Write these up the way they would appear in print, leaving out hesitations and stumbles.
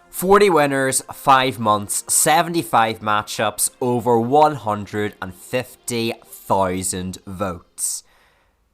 40 winners, 5 months, 75 matchups, over 150,000 votes.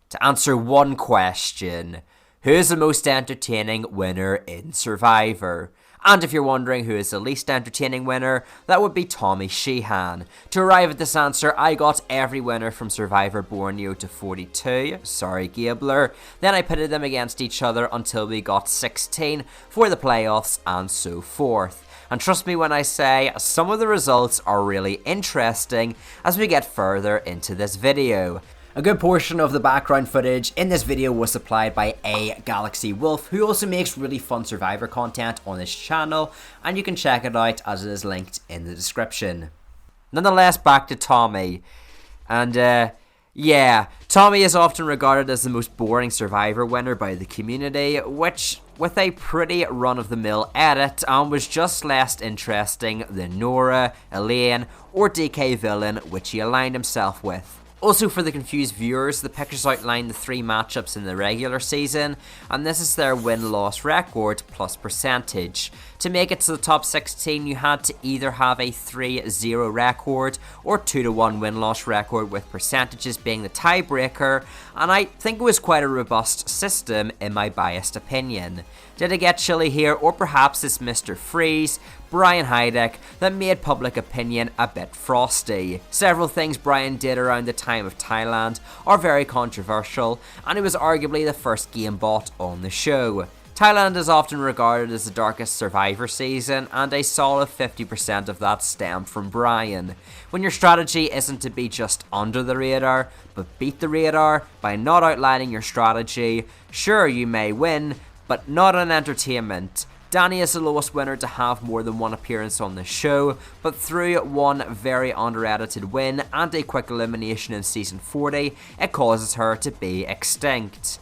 To answer one question, who is the most entertaining winner in Survivor? And if you're wondering who is the least entertaining winner, that would be Tommy Sheehan. To arrive at this answer, I got every winner from Survivor Borneo to 42, sorry Gabler, then I pitted them against each other until we got 16 for the playoffs and so forth. And trust me when I say, some of the results are really interesting as we get further into this video. A good portion of the background footage in this video was supplied by A Galaxy Wolf, who also makes really fun Survivor content on his channel, and you can check it out as it is linked in the description. Nonetheless, back to Tommy. And yeah, Tommy is often regarded as the most boring Survivor winner by the community, which, with a pretty run-of-the-mill edit, was just less interesting than Nora, Elaine, or DK Villain, which he aligned himself with. Also, for the confused viewers, the pictures outline the 3 matchups in the regular season, and this is their win-loss record plus percentage. To make it to the top 16, you had to either have a 3-0 record or 2-1 win-loss record, with percentages being the tiebreaker, and I think it was quite a robust system in my biased opinion. Did it get chilly here, or perhaps it's Mr. Freeze, Brian Heideck, that made public opinion a bit frosty? Several things Brian did around the time of Thailand are very controversial, and it was arguably the first game bot on the show. Thailand is often regarded as the darkest Survivor season, and a solid 50% of that stemmed from Brian. When your strategy isn't to be just under the radar, but beat the radar by not outlining your strategy, sure, you may win, but not on entertainment. Danny is the lowest winner to have more than one appearance on the show, but through one very under-edited win and a quick elimination in season 40, it causes her to be extinct.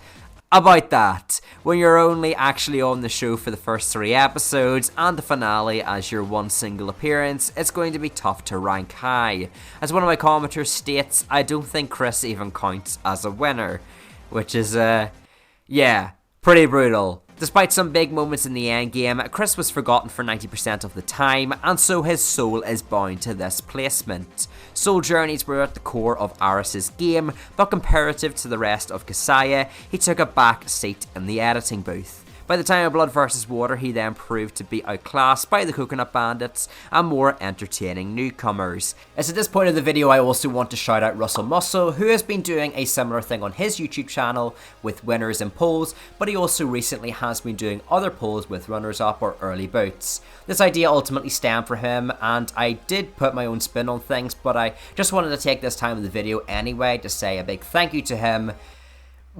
About that, when you're only actually on the show for the first 3 episodes and the finale as your one single appearance, it's going to be tough to rank high. As one of my commenters states, I don't think Chris even counts as a winner, which is, yeah, pretty brutal. Despite some big moments in the endgame, Chris was forgotten for 90% of the time, and so his soul is bound to this placement. Soul journeys were at the core of Aris's game, but comparative to the rest of Kasaya, he took a back seat in the editing booth. By the time of Blood vs. Water, he then proved to be outclassed by the Coconut Bandits and more entertaining newcomers. It's at this point of the video I also want to shout out Russell Muscle, who has been doing a similar thing on his YouTube channel with winners and polls, but he also recently has been doing other polls with runners-up or early boots. This idea ultimately stemmed from him, and I did put my own spin on things, but I just wanted to take this time in the video anyway to say a big thank you to him.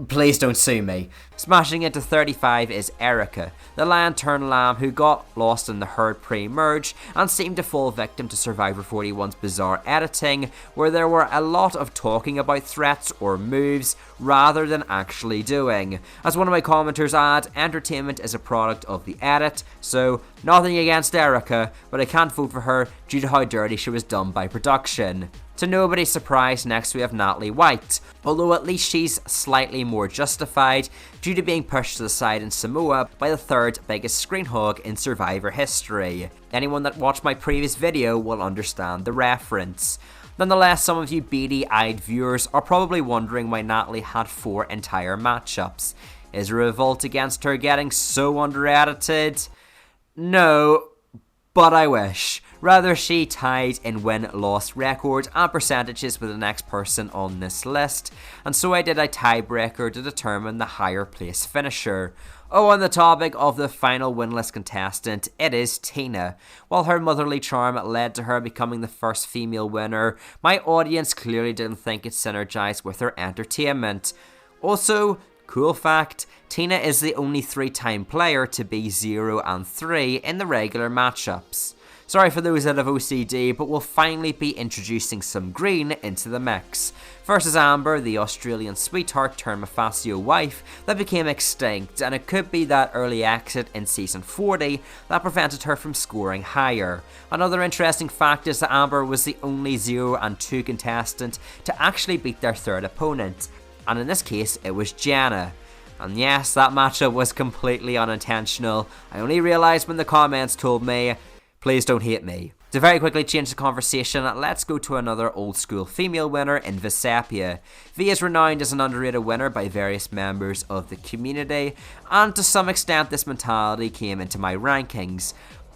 Please don't sue me. Smashing into 35 is Erica, the lion turned lamb who got lost in the herd pre-merge and seemed to fall victim to Survivor 41's bizarre editing, where there were a lot of talking about threats or moves rather than actually doing. As one of my commenters add, entertainment is a product of the edit, so nothing against Erica, but I can't vote for her due to how dirty she was done by production. To nobody's surprise, next we have Natalie White, although at least she's slightly more justified due to being pushed to the side in Samoa by the 3rd biggest screen hog in Survivor history. Anyone that watched my previous video will understand the reference. Nonetheless, some of you beady-eyed viewers are probably wondering why Natalie had 4 entire matchups. Is a revolt against her getting so under-edited? No, but I wish. Rather, she tied in win-loss record and percentages with the next person on this list, and so I did a tiebreaker to determine the higher place finisher. Oh, on the topic of the final winless contestant, it is Tina. While her motherly charm led to her becoming the first female winner, my audience clearly didn't think it synergized with her entertainment. Also, cool fact, Tina is the only 3-time player to be 0 and 3 in the regular matchups. Sorry for those that have OCD, but we'll finally be introducing some green into the mix. Versus Amber, the Australian sweetheart turned Mafasio wife that became extinct, and it could be that early exit in season 40 that prevented her from scoring higher. Another interesting fact is that Amber was the only 0 and 2 contestant to actually beat their 3rd opponent, and in this case it was Jenna. And yes, that matchup was completely unintentional. I only realised when the comments told me, please don't hate me. To very quickly change the conversation, let's go to another old school female winner in Visapia. V is renowned as an underrated winner by various members of the community, and to some extent this mentality came into my rankings.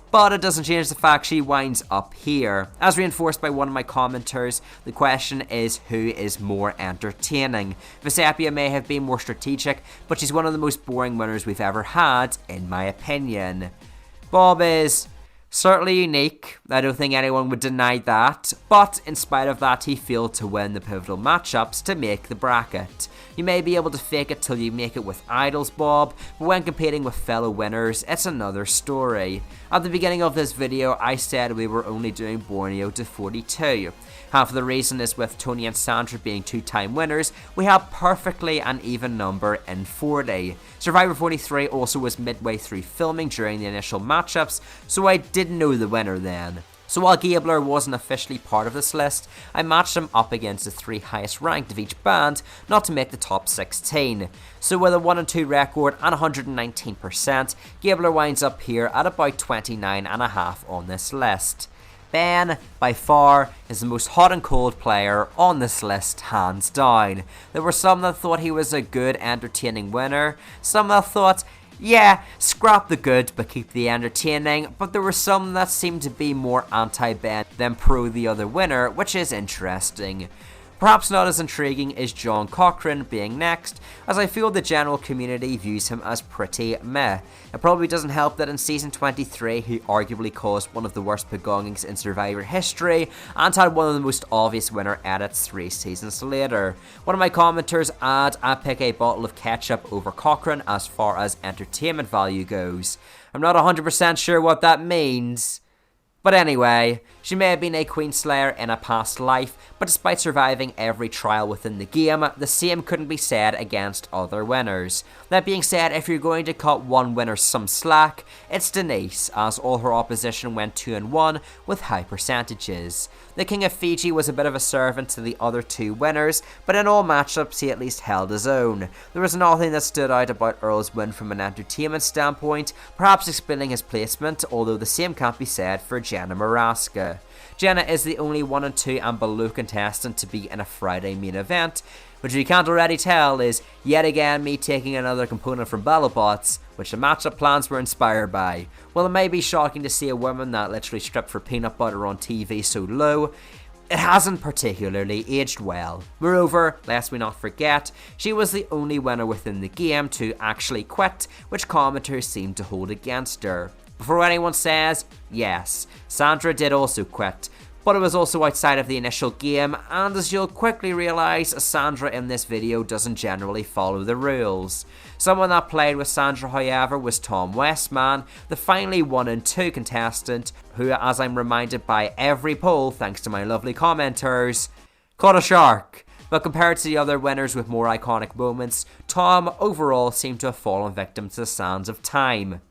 But it doesn't change the fact she winds up here. As reinforced by one of my commenters, the question is who is more entertaining. Visapia may have been more strategic, but she's one of the most boring winners we've ever had, in my opinion. Bob is certainly unique, I don't think anyone would deny that, but in spite of that he failed to win the pivotal matchups to make the bracket. You may be able to fake it till you make it with idols, Bob, but when competing with fellow winners, it's another story. At the beginning of this video, I said we were only doing Borneo to 42. Half of the reason is with Tony and Sandra being two-time winners, we have perfectly an even number in 40. Survivor 43 also was midway through filming during the initial matchups, so I didn't know the winner then. So while Gabler wasn't officially part of this list, I matched him up against the 3 highest ranked of each band, not to make the top 16. So with a 1-2 record and 119%, Gabler winds up here at about 29.5 on this list. Ben, by far, is the most hot and cold player on this list, hands down. There were some that thought he was a good, entertaining winner, some that thought, yeah, scrap the good but keep the entertaining, but there were some that seemed to be more anti-Ben than pro the other winner, which is interesting. Perhaps not as intriguing is John Cochran being next, as I feel the general community views him as pretty meh. It probably doesn't help that in season 23 he arguably caused one of the worst pagongings in Survivor history and had one of the most obvious winner edits 3 seasons later. One of my commenters I pick a bottle of ketchup over Cochran as far as entertainment value goes. I'm not 100% sure what that means. But anyway, she may have been a Queen Slayer in a past life, but despite surviving every trial within the game, the same couldn't be said against other winners. That being said, if you're going to cut one winner some slack, it's Denise, as all her opposition went 2-1 with high percentages. The King of Fiji was a bit of a servant to the other 2 winners, but in all matchups he at least held his own. There was nothing that stood out about Earl's win from an entertainment standpoint, perhaps explaining his placement, although the same can't be said for Jenna Maraska. Jenna is the only 1-2 and below contestant to be in a Friday main event, which you can't already tell is yet again me taking another component from BattleBots, which the matchup plans were inspired by. While it may be shocking to see a woman that literally stripped for peanut butter on TV so low, it hasn't particularly aged well. Moreover, lest we not forget, she was the only winner within the game to actually quit, which commenters seem to hold against her. Before anyone says, yes, Sandra did also quit, but it was also outside of the initial game, and as you'll quickly realise, Sandra in this video doesn't generally follow the rules. Someone that played with Sandra, however, was Tom Westman, the finally 1-2 contestant, who, as I'm reminded by every poll thanks to my lovely commenters, caught a shark. But compared to the other winners with more iconic moments, Tom overall seemed to have fallen victim to the sands of time.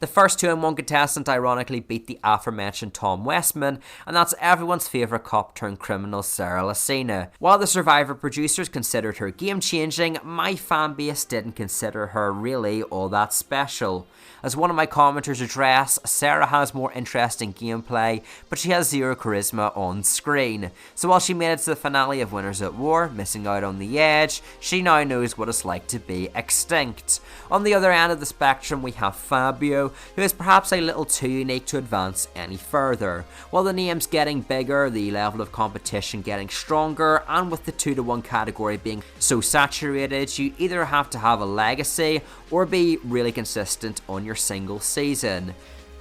The first 2-1 contestant ironically beat the aforementioned Tom Westman, and that's everyone's favourite cop turned criminal Sarah Lacina. While the Survivor producers considered her game-changing, my fanbase didn't consider her really all that special. As one of my commenters addressed, Sarah has more interesting gameplay, but she has zero charisma on screen. So while she made it to the finale of Winners at War, missing out on the edge, she now knows what it's like to be extinct. On the other end of the spectrum we have Fabio, who is perhaps a little too unique to advance any further. While the name's getting bigger, the level of competition getting stronger, and with the 2-1 category being so saturated, you either have to have a legacy or be really consistent on your single season.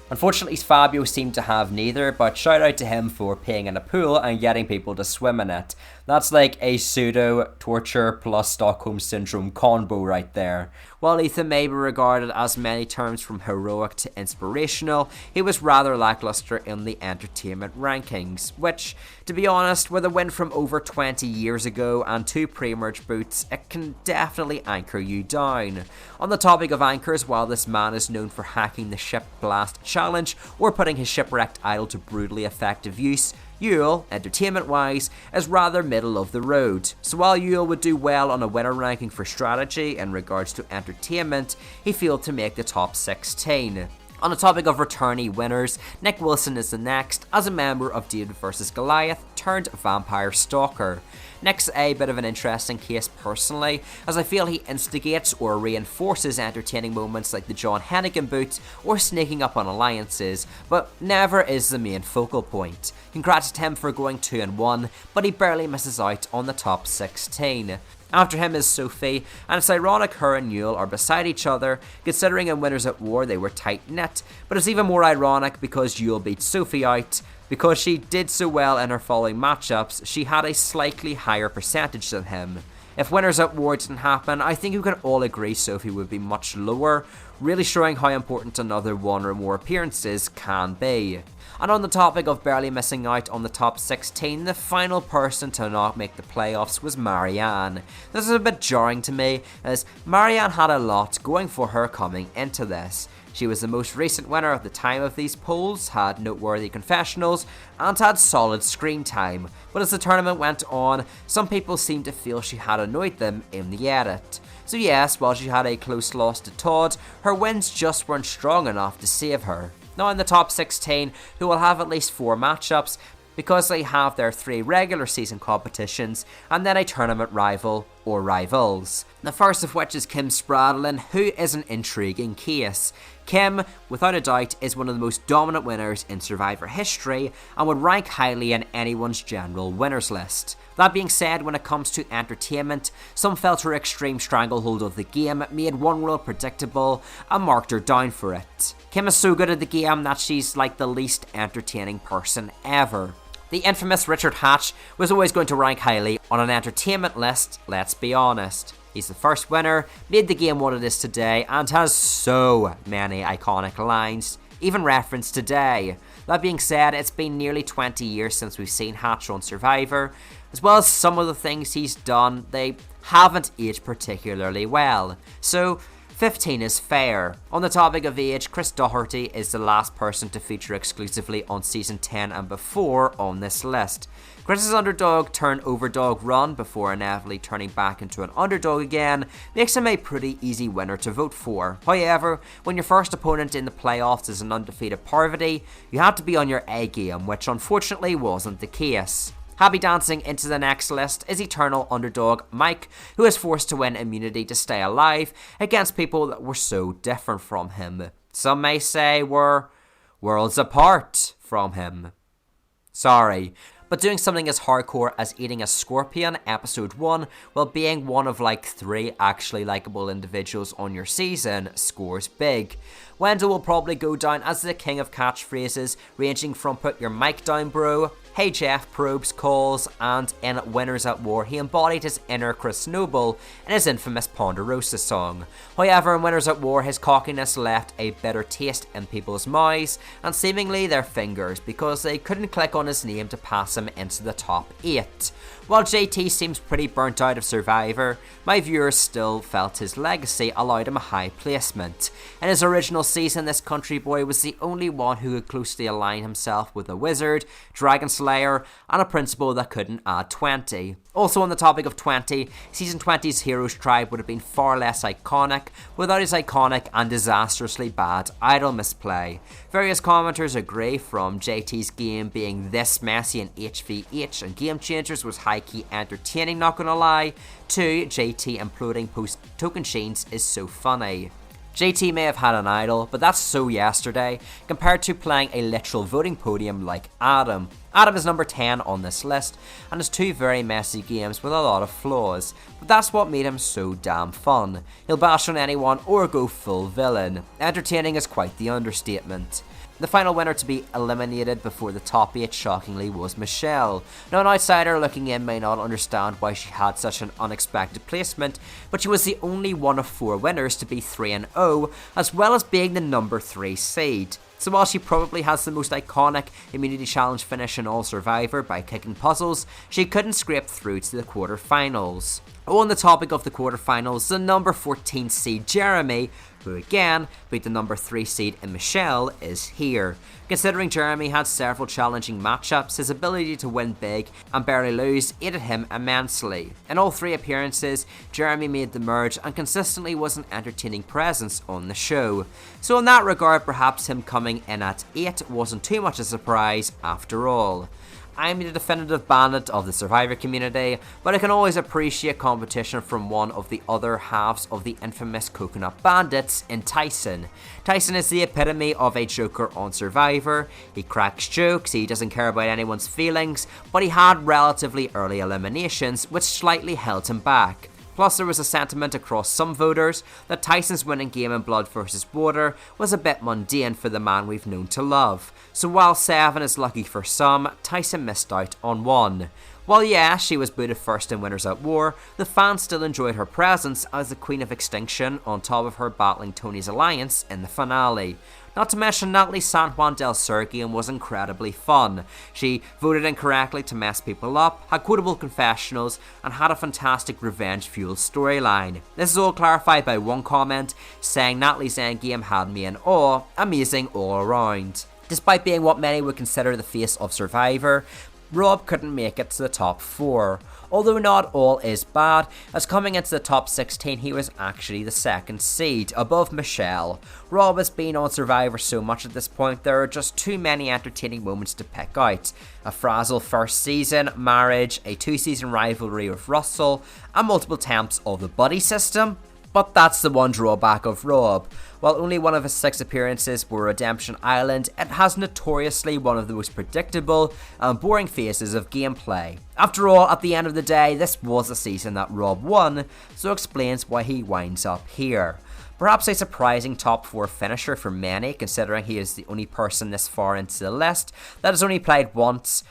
Unfortunately, Fabio seemed to have neither, but shout out to him for peeing in a pool and getting people to swim in it. That's like a pseudo torture plus Stockholm Syndrome combo right there. While Ethan may be regarded as many terms from heroic to inspirational, he was rather lackluster in the entertainment rankings, which, to be honest, with a win from over 20 years ago and 2 pre-merge boots, it can definitely anchor you down. On the topic of anchors, while this man is known for hacking the Ship Blast challenge or putting his shipwrecked idol to brutally effective use, Yule, entertainment-wise, is rather middle of the road. So while Yule would do well on a winner ranking for strategy in regards to entertainment, he failed to make the top 16. On the topic of returnee winners, Nick Wilson is the next as a member of David vs Goliath turned Vampire Stalker. Nick's a bit of an interesting case personally, as I feel he instigates or reinforces entertaining moments like the John Hennigan boots or sneaking up on alliances, but never is the main focal point. Congrats to him for going 2-1, but he barely misses out on the top 16. After him is Sophie, and it's ironic her and Yule are beside each other, considering in Winners at War they were tight-knit, but it's even more ironic because Yule beat Sophie out. Because she did so well in her following matchups, she had a slightly higher percentage than him. If Winners at War didn't happen, I think we can all agree Sophie would be much lower, really showing how important another one or more appearances can be. And on the topic of barely missing out on the top 16, the final person to not make the playoffs was Marianne. This is a bit jarring to me, as Marianne had a lot going for her coming into this. She was the most recent winner at the time of these polls, had noteworthy confessionals, and had solid screen time. But as the tournament went on, some people seemed to feel she had annoyed them in the edit. So yes, while she had a close loss to Todd, her wins just weren't strong enough to save her. Now in the top 16, who will have at least 4 matchups, because they have their 3 regular season competitions and then a tournament rival or rivals. The first of which is Kim Spradlin, who is an intriguing case. Kim, without a doubt, is one of the most dominant winners in Survivor history and would rank highly in anyone's general winners list. That being said, when it comes to entertainment, some felt her extreme stranglehold of the game made one world predictable and marked her down for it. Kim is so good at the game that she's like the least entertaining person ever. The infamous Richard Hatch was always going to rank highly on an entertainment list, let's be honest. He's the first winner, made the game what it is today, and has so many iconic lines, even referenced today. That being said, it's been nearly 20 years since we've seen Hatch on Survivor. As well as some of the things he's done, they haven't aged particularly well. So 15 is fair. On the topic of age, Chris Doherty is the last person to feature exclusively on season 10 and before on this list. Chris's underdog turned overdog run before inevitably turning back into an underdog again makes him a pretty easy winner to vote for. However, when your first opponent in the playoffs is an undefeated Parvati, you have to be on your A game, which unfortunately wasn't the case. Happy dancing into the next list is eternal underdog Mike, who is forced to win immunity to stay alive against people that were so different from him. Some may say were worlds apart from him. Sorry, but doing something as hardcore as eating a scorpion episode 1 while being one of like 3 actually likable individuals on your season scores big. Wendell will probably go down as the king of catchphrases, ranging from put your mic down bro, hey Jeff probes calls, and in Winners at War he embodied his inner Chris Noble in his infamous Ponderosa song. However, in Winners at War his cockiness left a bitter taste in people's mouths and seemingly their fingers because they couldn't click on his name to pass him into the top 8. While JT seems pretty burnt out of Survivor, my viewers still felt his legacy allowed him a high placement. In his original season, this country boy was the only one who could closely align himself with a wizard, dragon slayer, and a principal that couldn't add 20. Also on the topic of 20, season 20's Heroes Tribe would have been far less iconic without his iconic and disastrously bad idol misplay. Various commenters agree, from JT's game being this messy in HVH and Game Changers was high-key entertaining, not gonna lie, to JT imploding post Token Sheens is so funny. JT may have had an idol, but that's so yesterday, compared to playing a literal voting podium like Adam. Adam is number 10 on this list, and has 2 very messy games with a lot of flaws, but that's what made him so damn fun. He'll bash on anyone or go full villain. Entertaining is quite the understatement. The final winner to be eliminated before the top 8 shockingly was Michelle. Now an outsider looking in may not understand why she had such an unexpected placement, but she was the only one of 4 winners to be 3-0, as well as being the number 3 seed. So while she probably has the most iconic immunity challenge finish in all Survivor by kicking puzzles, she couldn't scrape through to the quarterfinals. On the topic of the quarterfinals, the number 14 seed Jeremy who again beat the number 3 seed in Michelle, is here. Considering Jeremy had several challenging matchups, his ability to win big and barely lose aided him immensely. In all 3 appearances, Jeremy made the merge and consistently was an entertaining presence on the show. So in that regard, perhaps him coming in at 8 wasn't too much a surprise after all. I'm the definitive bandit of the Survivor community, but I can always appreciate competition from one of the other halves of the infamous Coconut Bandits in Tyson. Tyson is the epitome of a joker on Survivor. He cracks jokes, he doesn't care about anyone's feelings, but he had relatively early eliminations, which slightly held him back. Plus, there was a sentiment across some voters that Tyson's winning game in Blood vs. Water was a bit mundane for the man we've known to love. So while 7 is lucky for some, Tyson missed out on 1. While yeah, she was booted first in Winners at War, the fans still enjoyed her presence as the Queen of Extinction on top of her battling Tony's alliance in the finale. Not to mention Natalie San Juan del Sur game was incredibly fun. She voted incorrectly to mess people up, had quotable confessionals, and had a fantastic revenge-fueled storyline. This is all clarified by one comment, saying Natalie's endgame had me in awe, amazing all around. Despite being what many would consider the face of Survivor, Rob couldn't make it to the top 4. Although not all is bad, as coming into the top 16 he was actually the 2nd seed, above Michelle. Rob has been on Survivor so much at this point, there are just too many entertaining moments to pick out. A frazzle first season, marriage, a 2-season rivalry with Russell, and multiple attempts of the buddy system. But that's the one drawback of Rob. While only one of his 6 appearances were Redemption Island, it has notoriously one of the most predictable and boring phases of gameplay. After all, at the end of the day, this was a season that Rob won, so explains why he winds up here. Perhaps a surprising top 4 finisher for many, considering he is the only person this far into the list that has only played once.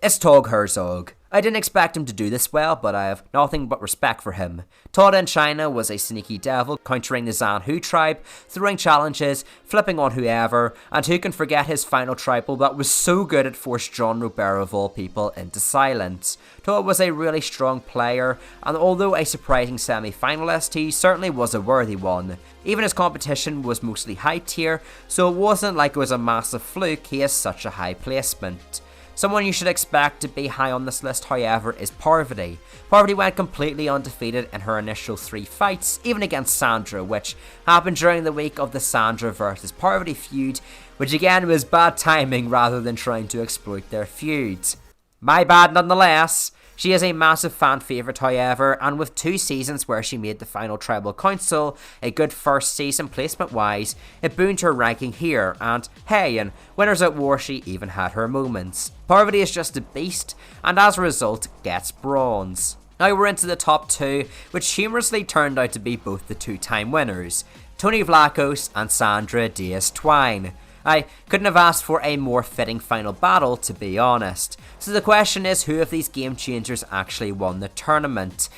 It's Tog Herzog. I didn't expect him to do this well, but I have nothing but respect for him. Todd in China was a sneaky devil, countering the Zan Hu tribe, throwing challenges, flipping on whoever, and who can forget his final tribal that was so good it forced John Robert of all people into silence. Todd was a really strong player, and although a surprising semi-finalist, he certainly was a worthy one. Even his competition was mostly high tier, so it wasn't like it was a massive fluke he has such a high placement. Someone you should expect to be high on this list, however, is Parvati. Parvati went completely undefeated in her initial 3 fights, even against Sandra, which happened during the week of the Sandra vs Parvati feud, which again was bad timing rather than trying to exploit their feuds. My bad nonetheless. She is a massive fan favourite, however, and with 2 seasons where she made the final tribal council, a good first season placement wise, it booned her ranking here, and hey, in Winners at War she even had her moments. Parvati is just a beast, and as a result gets bronze. Now we're into the top 2, which humorously turned out to be both the 2-time winners, Tony Vlachos and Sandra Diaz-Twine. I couldn't have asked for a more fitting final battle, to be honest. So the question is, who of these game changers actually won the tournament?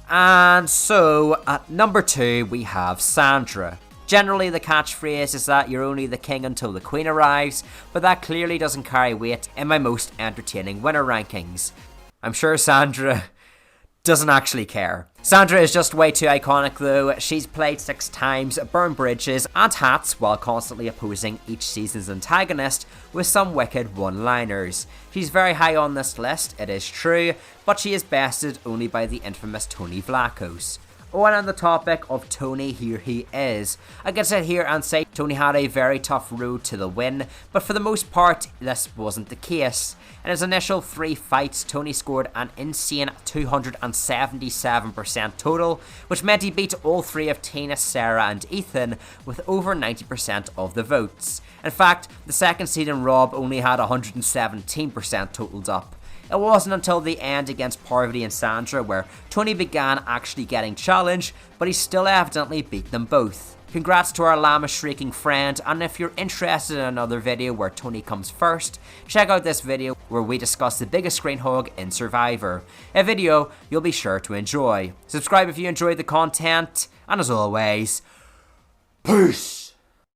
And so, at number 2, we have Sandra. Generally, the catchphrase is that you're only the king until the queen arrives, but that clearly doesn't carry weight in my most entertaining winner rankings. I'm sure Sandra doesn't actually care. Sandra is just way too iconic though. She's played 6 times, burned bridges and hats while constantly opposing each season's antagonist with some wicked one-liners. She's very high on this list, it is true, but she is bested only by the infamous Tony Vlachos. Oh, and on the topic of Tony, here he is. I can sit here and say Tony had a very tough road to the win, but for the most part, this wasn't the case. In his initial 3 fights, Tony scored an insane 277% total, which meant he beat all 3 of Tina, Sarah and Ethan with over 90% of the votes. In fact, the 2nd seed in Rob only had 117% totaled up. It wasn't until the end against Parvati and Sandra where Tony began actually getting challenged, but he still evidently beat them both. Congrats to our llama shrieking friend, and if you're interested in another video where Tony comes first, check out this video where we discuss the biggest screen hog in Survivor. A video you'll be sure to enjoy. Subscribe if you enjoyed the content, and as always, peace!